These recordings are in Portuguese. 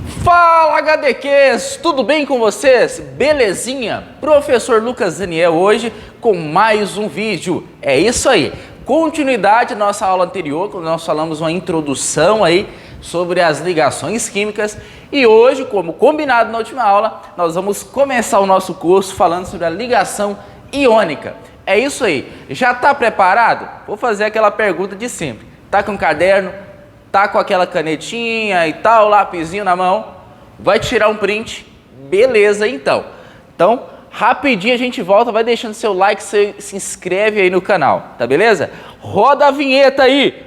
Fala HDQs, tudo bem com vocês? Belezinha? Professor Lucas Daniel hoje com mais um vídeo. É isso aí, continuidade da nossa aula anterior, quando nós falamos uma introdução aí sobre as ligações químicas. E hoje, como combinado na última aula, nós vamos começar o nosso curso falando sobre a ligação iônica. É isso aí, já está preparado? Vou fazer aquela pergunta de sempre. Tá com caderno? Tá com aquela canetinha e tal, lapisinho na mão? Vai tirar um print? Beleza, então. Então, rapidinho a gente volta, vai deixando seu like, se inscreve aí no canal, tá beleza? Roda a vinheta aí!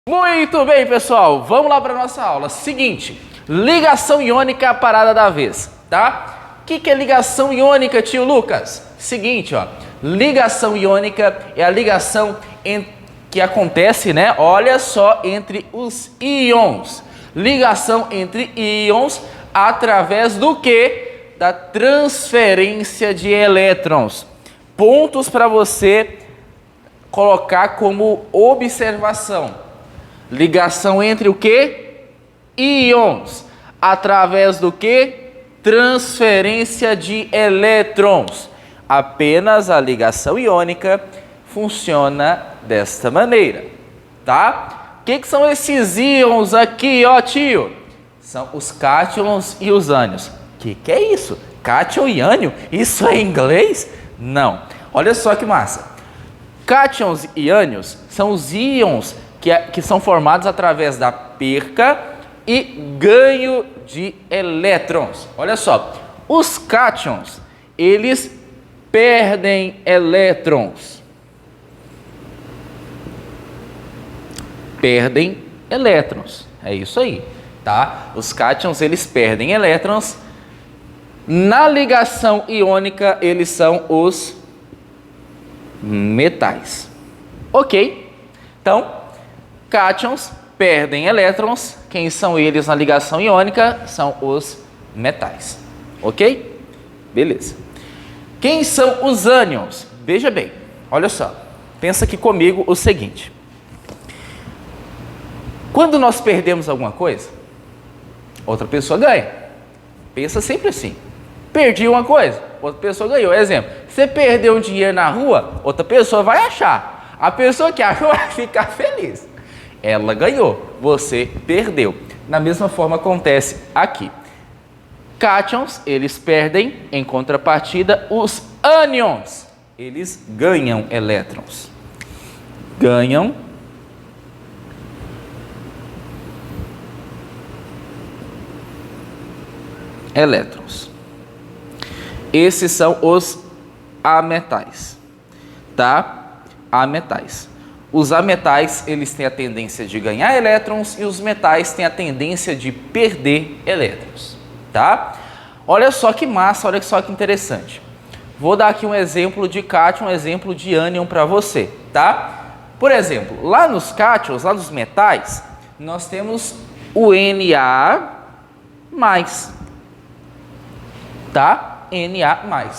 Muito bem, pessoal, vamos lá para nossa aula. Seguinte, ligação iônica é a parada da vez, tá? O que é ligação iônica, tio Lucas? Seguinte, ó, ligação iônica é a ligação que acontece, né? Olha só, entre os íons. Ligação entre íons através do quê? Da transferência de elétrons. Pontos para você colocar como observação. Ligação entre o quê? Íons. Através do quê? Transferência de elétrons. Apenas a ligação iônica funciona desta maneira, tá? O que são esses íons aqui, ó, tio? São os cátions e os ânions. O que é isso? Cátion e ânion? Isso é inglês? Não. Olha só que massa. Cátions e ânions são os íons que são formados através da perca e ganho de elétrons. Olha só, os cátions, eles perdem elétrons. Perdem elétrons, é isso aí, tá? Os cátions, eles perdem elétrons. Na ligação iônica, eles são os metais. Ok? Então, cátions perdem elétrons. Quem são eles na ligação iônica? São os metais. Ok? Beleza. Quem são os ânions? Veja bem, olha só. Pensa aqui comigo o seguinte. Quando nós perdemos alguma coisa, outra pessoa ganha. Pensa sempre assim. Perdi uma coisa, outra pessoa ganhou. Exemplo, você perdeu um dinheiro na rua, outra pessoa vai achar. A pessoa que achou vai ficar feliz. Ela ganhou, você perdeu. Da mesma forma acontece aqui. Cátions, eles perdem, em contrapartida, os ânions, eles ganham elétrons. Ganham elétrons. Esses são os ametais, tá? Ametais. Os ametais, eles têm a tendência de ganhar elétrons e os metais têm a tendência de perder elétrons, tá? Olha só que massa, olha só que interessante. Vou dar aqui um exemplo de cátion, um exemplo de ânion para você, tá? Por exemplo, lá nos cátions, lá nos metais, nós temos o Na+, tá? Na+.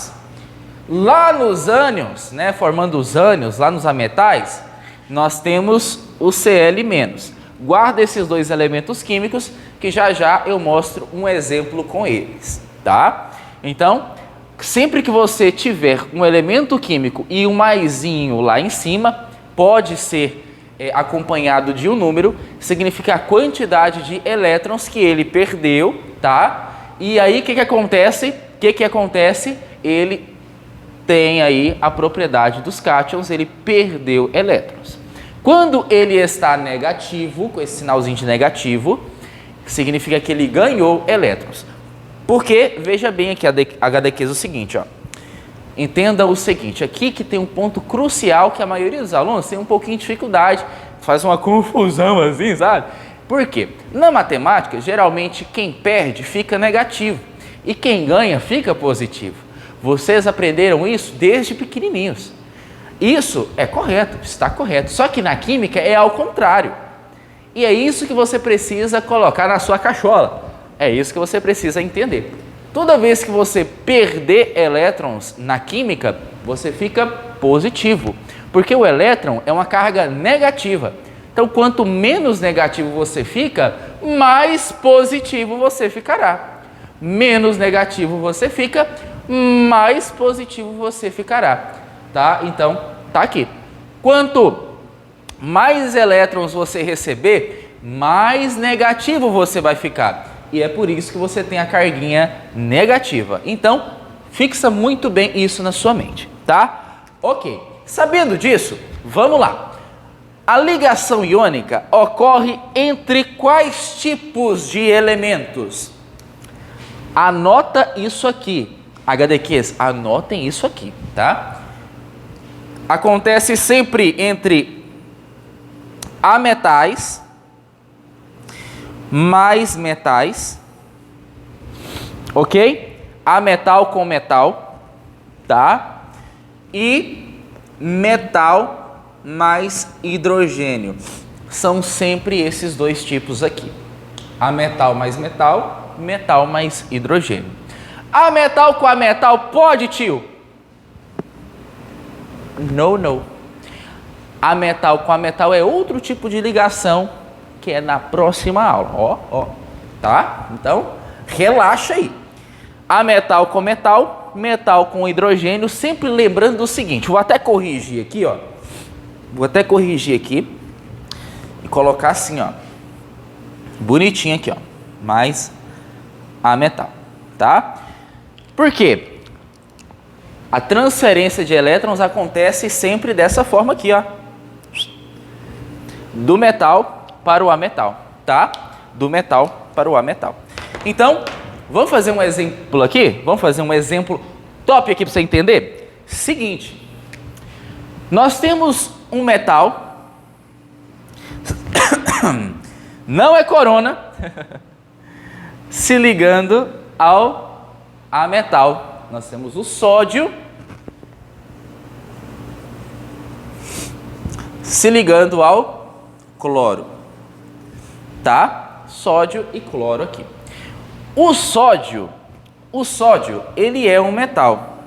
Lá nos ânions, né, formando os ânions, lá nos ametais, nós temos o Cl-. Guarda esses dois elementos químicos que já já eu mostro um exemplo com eles, tá? Então, sempre que você tiver um elemento químico e um maisinho lá em cima, pode ser acompanhado de um número, significa a quantidade de elétrons que ele perdeu, tá? E aí o que acontece? Ele tem aí a propriedade dos cátions, ele perdeu elétrons. Quando ele está negativo, com esse sinalzinho de negativo, significa que ele ganhou elétrons. Porque, veja bem aqui, HDQs, o seguinte, ó. Entenda o seguinte, aqui que tem um ponto crucial que a maioria dos alunos tem um pouquinho de dificuldade, faz uma confusão assim, sabe? Por quê? Na matemática, geralmente quem perde fica negativo e quem ganha fica positivo. Vocês aprenderam isso desde pequenininhos. Isso é correto, está correto. Só que na química é ao contrário. E é isso que você precisa colocar na sua cachola. É isso que você precisa entender. Toda vez que você perder elétrons na química, você fica positivo. Porque o elétron é uma carga negativa. Então, quanto menos negativo você fica, mais positivo você ficará. Menos negativo você fica, mais positivo você ficará. Tá? Então, tá aqui. Quanto mais elétrons você receber, mais negativo você vai ficar. E é por isso que você tem a carguinha negativa. Então, fixa muito bem isso na sua mente, tá? Ok. Sabendo disso, vamos lá. A ligação iônica ocorre entre quais tipos de elementos? Anota isso aqui. HDQs, anotem isso aqui, tá? Acontece sempre entre ametais mais metais, ok? Ametal com metal, tá? E metal mais hidrogênio. São sempre esses dois tipos aqui. Ametal mais metal, metal mais hidrogênio. Ametal com ametal pode, tio? Não. Ametal com ametal é outro tipo de ligação que é na próxima aula. Ó, tá? Então, relaxa aí. Ametal com metal, metal com hidrogênio, sempre lembrando do seguinte, vou até corrigir aqui, ó. Vou até corrigir aqui e colocar assim, ó. Bonitinho aqui, ó. Mais ametal, tá? Por quê? A transferência de elétrons acontece sempre dessa forma aqui, ó. Do metal para o ametal, tá? Do metal para o ametal. Então, vamos fazer um exemplo aqui? Vamos fazer um exemplo top aqui para você entender? Seguinte, nós temos um metal, não é corona, se ligando ao ametal. Nós temos o sódio se ligando ao cloro. Tá? Sódio e cloro aqui. O sódio, ele é um metal.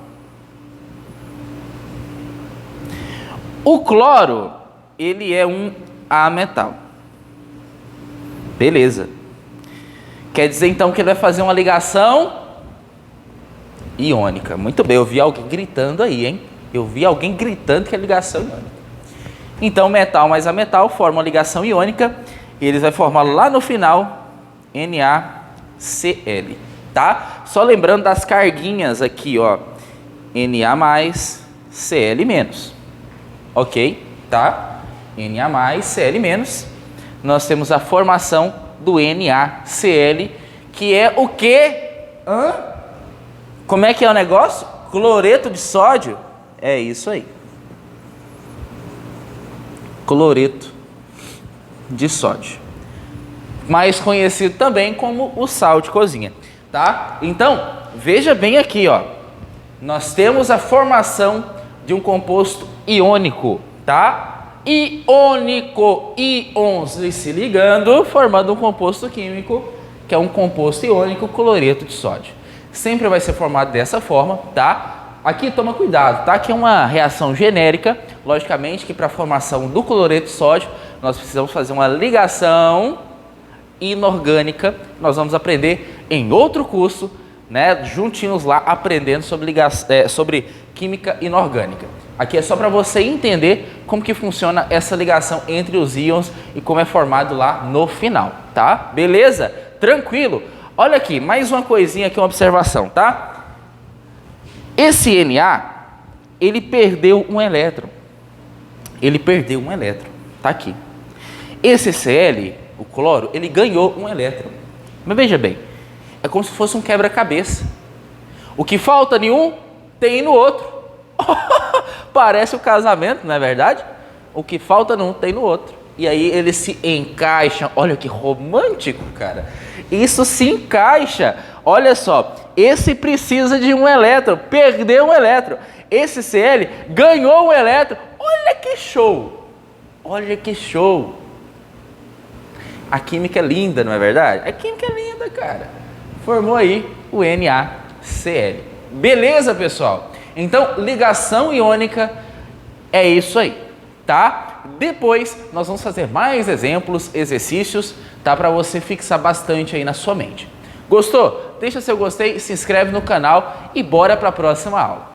O cloro, ele é um ametal. Beleza. Quer dizer então que ele vai fazer uma ligação iônica. Muito bem, eu vi alguém gritando aí, hein? Eu vi alguém gritando que é ligação iônica. Então, metal mais ametal forma uma ligação iônica. E eles vão formar lá no final NaCl, tá? Só lembrando das carguinhas aqui, ó. Na+, Cl-. Ok? Tá? Na+, Cl-. Nós temos a formação do NaCl, que é o quê? Como é que é o negócio? Cloreto de sódio? É isso aí. Cloreto de sódio, mais conhecido também como o sal de cozinha, tá? Então, veja bem aqui, ó. Nós temos a formação de um composto iônico, tá? Iônico, íons se ligando, formando um composto químico, que é um composto iônico, cloreto de sódio. Sempre vai ser formado dessa forma, tá? Aqui toma cuidado, tá? Que é uma reação genérica, logicamente que para a formação do cloreto de sódio, nós precisamos fazer uma ligação inorgânica. Nós vamos aprender em outro curso, né? Juntinhos lá, aprendendo sobre química inorgânica. Aqui é só para você entender como que funciona essa ligação entre os íons e como é formado lá no final, tá? Beleza? Tranquilo? Olha aqui, mais uma coisinha aqui, uma observação, tá? Esse Na, ele perdeu um elétron. Ele perdeu um elétron, tá aqui. Esse Cl, o cloro, ele ganhou um elétron. Mas veja bem, é como se fosse um quebra-cabeça. O que falta em um, tem no outro. Parece o casamento, não é verdade? O que falta num, tem no outro. E aí eles se encaixam. Olha que romântico, cara. Isso se encaixa. Olha só, esse precisa de um elétron, perdeu um elétron. Esse Cl ganhou um elétron. Olha que show. Olha que show. A química é linda, não é verdade? A química é linda, cara. Formou aí o NaCl. Beleza, pessoal? Então, ligação iônica É isso aí, tá? Depois nós vamos fazer mais exemplos, exercícios, tá? Para você fixar bastante aí na sua mente. Gostou? Deixa seu gostei, se inscreve no canal e bora para a próxima aula.